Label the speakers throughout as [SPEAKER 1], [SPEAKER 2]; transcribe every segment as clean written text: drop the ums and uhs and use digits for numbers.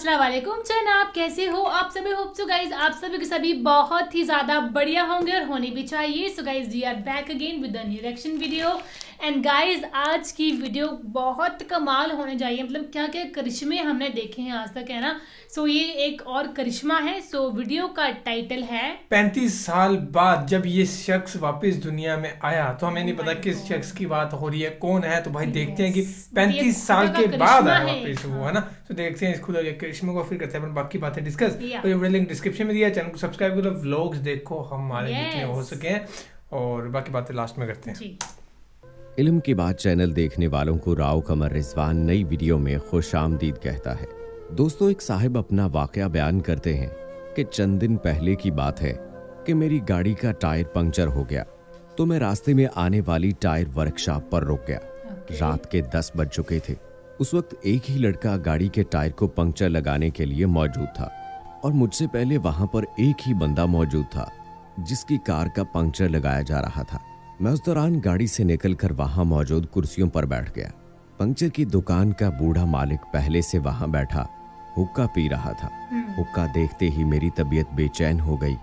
[SPEAKER 1] अस्सलाम वालेकुम जनाब, कैसे हो आप सभी। होप सो गाइज आप सभी के सभी बहुत ही ज़्यादा बढ़िया होंगे और होने भी चाहिए। So guys we are back again with the new reaction video. And guys आज की वीडियो बहुत कमाल होने चाहिए, मतलब क्या क्या करिश्मे हमने देखे हैं आज तक, है ना। सो ये एक और करिश्मा है। सो वीडियो का टाइटल है
[SPEAKER 2] 35 साल बाद जब ये शख्स वापस दुनिया में आया, तो हमें नहीं पता किस शख्स की बात हो रही है, कौन है। तो भाई देखते हैं कि 35 साल के बाद आया वापस वो, है ना। तो देखते हैं इस खुदा के करिश्मे को, फिर करते हैं बाकी बातें डिस्कस। तो ये लिंक डिस्क्रिप्शन में दिया, चैनल को सब्सक्राइब करो, व्लॉग्स देखो हमारे जितने हो सके, और बाकी बातें लास्ट में करते हैं।
[SPEAKER 3] इल्म की बात चैनल देखने वालों को राव कमर रिजवान नई वीडियो में खुशामदीद कहता है। दोस्तों, एक साहिब अपना वाकया बयान करते हैं कि चंद दिन पहले की बात है कि मेरी गाड़ी का टायर पंक्चर हो गया, तो मैं रास्ते में आने वाली टायर वर्कशॉप पर रुक गया। रात के 10 बज चुके थे। उस वक्त एक ही लड़का गाड़ी के टायर को पंक्चर लगाने के लिए मौजूद था, और मुझसे पहले वहां पर एक ही बंदा मौजूद था जिसकी कार का पंक्चर लगाया जा रहा था। मैं उस दौरान गाड़ी से निकलकर वहां मौजूद कुर्सियों पर बैठ गया। पंक्चर की दुकान का बूढ़ा मालिक पहले से वहां बैठा हुक्का पी रहा था। हुक्का देखते ही मेरी तबीयत बेचैन हो गई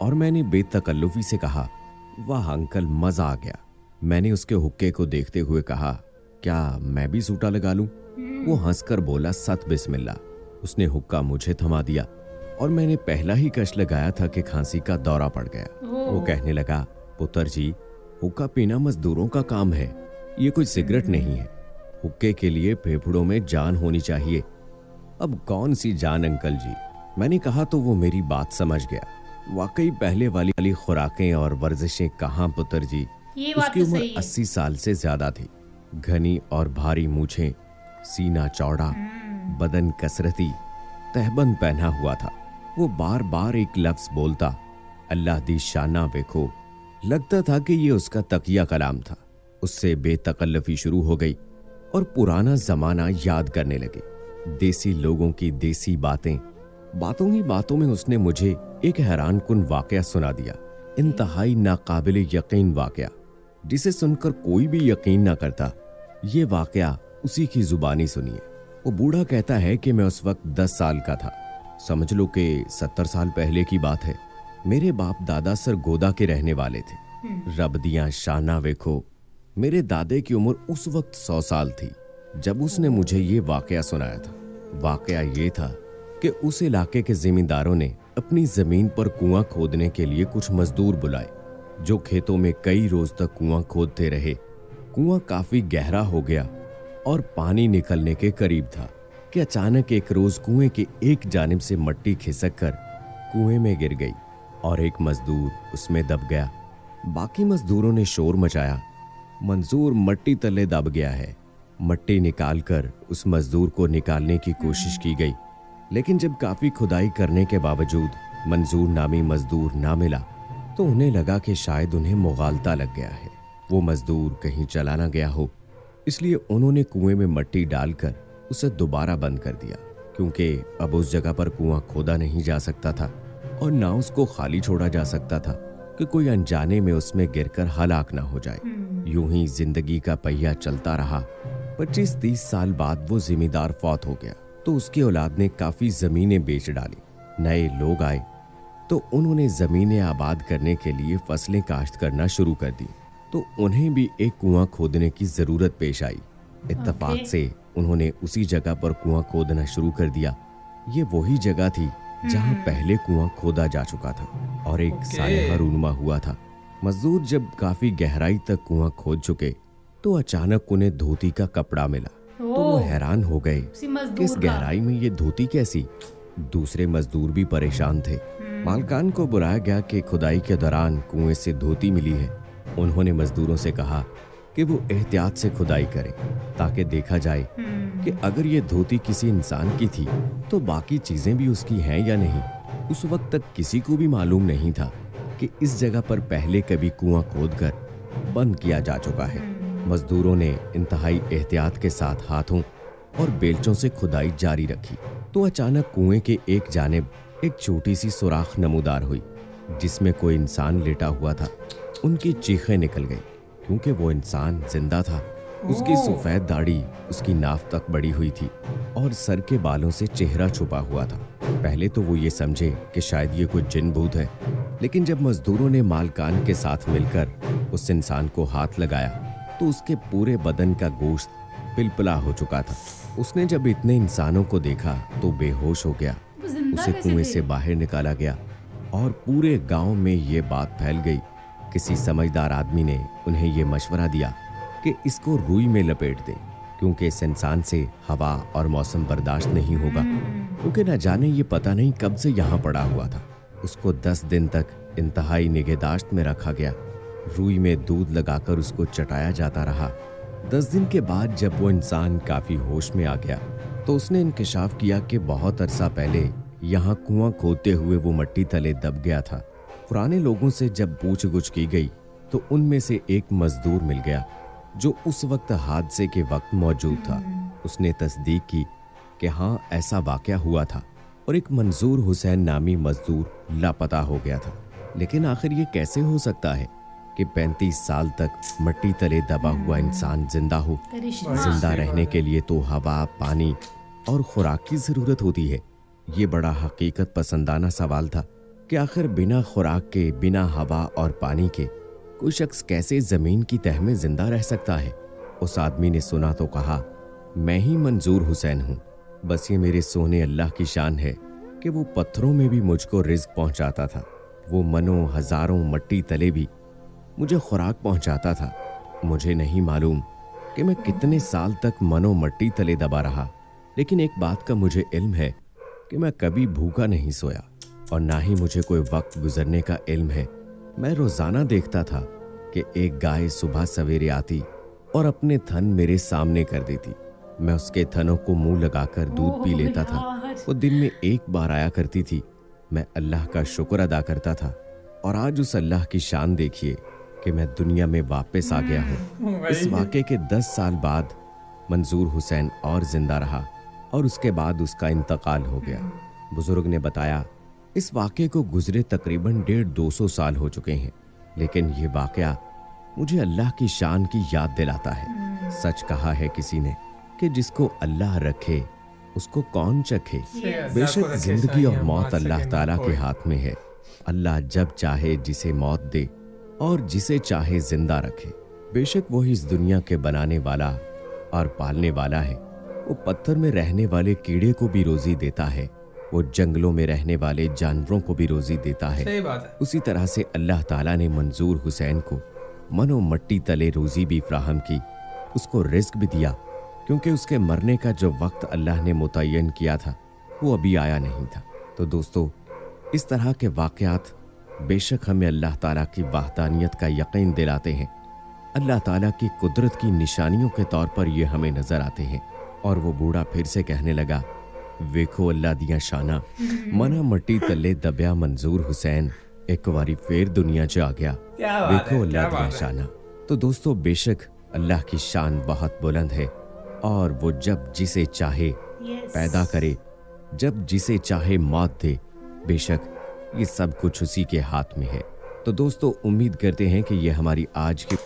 [SPEAKER 3] और मैंने बेतकल्लुफी से कहा, वाह अंकल, मजा आ गया। मैंने उसके हुक्के को देखते हुए कहा, क्या मैं भी सूटा लगा लूं? वो हंसकर बोला, सत बिस्मिल्लाह। उसने हुक्का मुझे थमा दिया और मैंने पहला ही कश लगाया था कि खांसी का दौरा पड़ गया। वो कहने लगा, पुत्र जी, हुक्का पीना मजदूरों का काम है, ये कोई सिगरेट नहीं है। हुक्के के लिए फेफड़ों में जान होनी चाहिए। अब कौन सी जान अंकल जी? मैंने कहा तो वो मेरी बात समझ गया। वाकई पहले वाली खुराकें और वर्जिशें कहाँ पुत्र जी। उसकी उम्र 80 साल से ज्यादा थी। घनी और भारी मूछें, सीना चौड़ा, बदन कसरती, तहबंद पहना हुआ था। वो बार बार एक लफ्ज बोलता, अल्लाह दी शाना देखो। लगता था कि ये उसका तकिया कलाम था। उससे बेतकल्लफी शुरू हो गई और पुराना जमाना याद करने लगे। देसी लोगों की देसी बातों ही बातों में उसने मुझे एक हैरान कुन वाकया सुना दिया। इंतहाई नाकाबिले यकीन वाकया, जिसे सुनकर कोई भी यकीन ना करता। ये वाकया उसी की जुबानी सुनिए। वो बूढ़ा कहता है कि मैं उस वक्त 10 साल का था। समझ लो कि 70 साल पहले की बात है। मेरे बाप दादा सरगोदा के रहने वाले थे। रब दियां शाना वेखो। मेरे दादे की उम्र उस वक्त 100 साल थी जब उसने मुझे ये वाकया सुनाया था। वाकया ये था कि उस इलाके के जिमींदारों ने अपनी जमीन पर कुआं खोदने के लिए कुछ मजदूर बुलाए, जो खेतों में कई रोज तक कुआं खोदते रहे। कुआं काफी गहरा हो गया और पानी निकलने के करीब था कि अचानक एक रोज कुएं के एक जानिब से मट्टी खिसक कर कुएं में गिर गई और एक मजदूर उसमें दब गया। बाकी मजदूरों ने शोर मचाया, मंजूर मट्टी तले दब गया है। मट्टी निकालकर उस मजदूर को निकालने की कोशिश की गई, लेकिन जब काफी खुदाई करने के बावजूद मंजूर नामी मजदूर ना मिला, तो उन्हें लगा कि शायद उन्हें मुगालता लग गया है, वो मजदूर कहीं चला ना गया हो। इसलिए उन्होंने कुएं में मट्टी डालकर उसे दोबारा बंद कर दिया, क्योंकि अब उस जगह पर कुआं खोदा नहीं जा सकता था और ना उसको खाली छोड़ा जा सकता था कि कोई अनजाने में उसमें गिरकर हलाक ना हो जाए। यूं ही जिंदगी का पहिया चलता रहा। 25-30 साल बाद वो जिम्मेदार फौत हो गया, तो उसकी औलाद ने काफी जमीनें बेच डाली। नए लोग आए तो उन्होंने जमीनें आबाद करने के लिए फसलें काश्त करना शुरू कर दी, तो उन्हें भी एक कुआं खोदने की जरूरत पेश आई। इत्तेफाक से उन्होंने उसी जगह पर कुआं खोदना शुरू कर दिया। ये वही जगह थी जहां पहले कुआं खोदा जा चुका था और एक सानहा रूनुमा हुआ था। मजदूर जब काफी गहराई तक कुआं खोद चुके, तो अचानक उन्हें धोती का कपड़ा मिला। तो वो हैरान हो गए कि इस गहराई में ये धोती कैसी। दूसरे मजदूर भी परेशान थे। मालकान को बुलाया गया कि खुदाई के दौरान कुएं से धोती मिली है। उन्होंने मजदूरों से कहा कि वो एहतियात से खुदाई करें, ताकि देखा जाए कि अगर ये धोती किसी इंसान की थी तो बाकी चीजें भी उसकी हैं या नहीं। उस वक्त तक किसी को भी मालूम नहीं था कि इस जगह पर पहले कभी कुआं खोदकर बंद किया जा चुका है। मजदूरों ने इंतहाई एहतियात के साथ हाथों और बेलचों से खुदाई जारी रखी, तो अचानक कुएं के एक जानिब एक छोटी सी सुराख नमूदार हुई, जिसमें कोई इंसान लेटा हुआ था। उनकी चीखें निकल गई, क्योंकि वो इंसान जिंदा था उसकी सफेद दाढ़ी उसकी नाफ तक बढ़ी हुई थी और सर के बालों से चेहरा छुपा हुआ था। पहले तो वो ये समझे कि शायद ये कोई जिन भूत है, लेकिन जब मजदूरों ने मालकान के साथ मिलकर उस इंसान को हाथ लगाया तो उसके पूरे बदन का गोश्त पिलपिला हो चुका था। उसने जब इतने इंसानों को देखा तो बेहोश हो गया। उसे कुएं से बाहर निकाला गया और पूरे गांव में ये बात फैल गई। किसी समझदार आदमी ने उन्हें ये मशवरा दिया कि इसको रुई में लपेट दें, क्योंकि इस इंसान से हवा और मौसम बर्दाश्त नहीं होगा, क्योंकि न जाने ये पता नहीं कब से यहाँ पड़ा हुआ था। उसको 10 दिन तक इंतहाई निगहदाश्त में रखा गया। रुई में दूध लगाकर उसको चटाया जाता रहा। 10 दिन के बाद जब वो इंसान काफी होश में आ गया तो उसने इंकशाफ किया कि बहुत अरसा पहले यहाँ कुआं खोदते हुए वो मिट्टी तले दब गया था। पुराने लोगों से जब पूछ-गुछ की गई तो उनमें से एक मजदूर मिल गया जो उस वक्त हादसे के वक्त मौजूद था। उसने तस्दीक की कि हाँ, ऐसा वाकया हुआ था और एक मंजूर हुसैन नामी मजदूर लापता हो गया था। लेकिन आखिर ये कैसे हो सकता है कि 35 साल तक मिट्टी तले दबा हुआ इंसान जिंदा हो? जिंदा रहने के लिए तो हवा, पानी और खुराक की जरूरत होती है। ये बड़ा हकीकत पसंदाना सवाल था कि आखिर बिना खुराक के, बिना हवा और पानी के कोई शख्स कैसे जमीन की तह में जिंदा रह सकता है? उस आदमी ने सुना तो कहा, मैं ही मंजूर हुसैन हूँ। बस ये मेरे सोने अल्लाह की शान है कि वो पत्थरों में भी मुझको रिज्क पहुंचाता था। वो मनों हजारों मिट्टी तले भी मुझे खुराक पहुंचाता था। मुझे नहीं मालूम कि मैं कितने साल तक मनो मिट्टी तले दबा रहा, लेकिन एक बात का मुझे इल्म है कि मैं कभी भूखा नहीं सोया और ना ही मुझे कोई वक्त गुजरने का इल्म है। मैं रोजाना देखता था कि एक गाय सुबह सवेरे आती और अपने थन मेरे सामने कर देती। मैं उसके थनों को मुंह लगाकर दूध पी लेता था। वो दिन में एक बार आया करती थी। मैं अल्लाह का शुक्र अदा करता था और आज उस अल्लाह की शान देखिए कि मैं दुनिया में वापस आ गया हूँ। इस वाक़े के 10 साल बाद मंजूर हुसैन और जिंदा रहा और उसके बाद उसका इंतकाल हो गया। बुजुर्ग ने बताया, इस वाक़े को गुजरे तकरीबन 150-200 साल हो चुके हैं, लेकिन ये वाक़या मुझे अल्लाह की शान की याद दिलाता है। सच कहा है किसी ने कि जिसको अल्लाह रखे उसको कौन चखे। बेशक जिंदगी और मौत अल्लाह ताला के हाथ में है। अल्लाह जब चाहे जिसे मौत दे और जिसे चाहे जिंदा रखे। बेशक वही इस दुनिया के बनाने वाला और पालने वाला है। वो पत्थर में रहने वाले कीड़े को भी रोजी देता है, वो जंगलों में रहने वाले जानवरों को भी रोजी देता है।
[SPEAKER 2] सही बात है।
[SPEAKER 3] उसी तरह से अल्लाह ताला ने मंजूर हुसैन को मनो मट्टी तले रोजी भी फ्राहम की, उसको रिस्क भी दिया, क्योंकि उसके मरने का जो वक्त अल्लाह ने मुतय्यन किया था वो अभी आया नहीं था। तो दोस्तों, इस तरह के वाक़यात बेशक हमें अल्लाह ताला की वहदानियत का यकीन दिलाते हैं। अल्लाह ताला की कुदरत की निशानियों के तौर पर ये हमें नजर आते हैं। और वो बूढ़ा फिर से कहने लगा, वेखो अल्लाह दिया शाना, मना मट्टी तले दबिया मंजूर हुसैन एक बारी फिर दुनिया च आ गया। वेखो अल्लाह दिया शाना। तो दोस्तों, बेशक अल्लाह की शान बहुत बुलंद है और वो जब जिसे चाहे पैदा करे, जब जिसे चाहे मौत दे। बेशक ये सब कुछ उसी के हाथ में है। तो दोस्तों, उम्मीद करते हैं कि ये हमारी आज की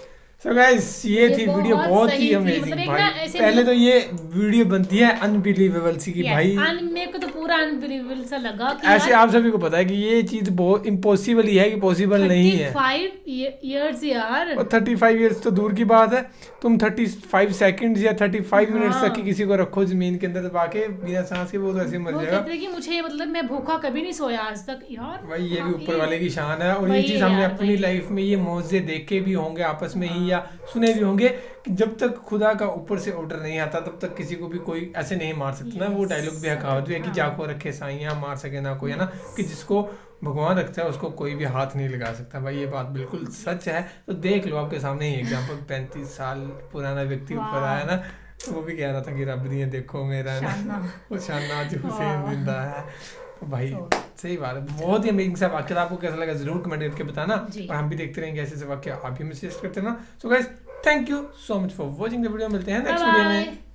[SPEAKER 2] So guys, ये थी वीडियो बहुत ही अमेजिंग भाई। पहले तो ये वीडियो बनती है अनबिलीवेबल सी की भाई,
[SPEAKER 1] मेरे को तो पूरा अनबिलीवेबल सा लगा कि
[SPEAKER 2] ऐसे आप सभी को पता है कि ये चीज बहुत इम्पॉसिबल ही है कि पॉसिबल नहीं है।
[SPEAKER 1] 35 इयर्स यार,
[SPEAKER 2] और 35 इयर्स तो दूर की बात है, तुम 35 सेकंड्स या 35 मिनट्स तक की किसी को रखो जमीन के अंदर दबा के बिना सांस के, वो तो ऐसे मर जाएगा।
[SPEAKER 1] कहते कि मुझे मतलब मैं भूखा कभी नहीं सोया आज तक यार।
[SPEAKER 2] भाई ये भी ऊपर वाले की शान है। और ये चीज हमने अपनी लाइफ में ये मौजे देखे भी होंगे आपस में ही, या सुने भी होंगे कि जब तक खुदा का ऊपर से ऑर्डर नहीं आता तब तक किसी को भी कोई ऐसे नहीं मार सकता ना। वो डायलॉग भी कहावत भी है कि जाको रखे साइयां मार सके ना कोई, है ना, कि जिसको भगवान रखता है उसको कोई भी हाथ नहीं लगा सकता। भाई ये बात बिल्कुल सच है। तो देख लो, आपके सामने ही एग्जांपल 35 साल पुराना व्यक्ति ऊपर आया ना, तो वो भी कह रहा था कि रब दिए देखो मेरा ना वो शाना आज हुसैन जिंदा है। तो भाई सही बात है, बहुत ही अमेजिंग सा वाक्य। आपको कैसा लगा जरूर कमेंट करके बताना, और हम भी देखते रहेंगे ऐसे ऐसे वाक्य आप भी मैसेज करते ना। So guys, thank you so much for watching the video. मिलते हैं नेक्स्ट वीडियो में।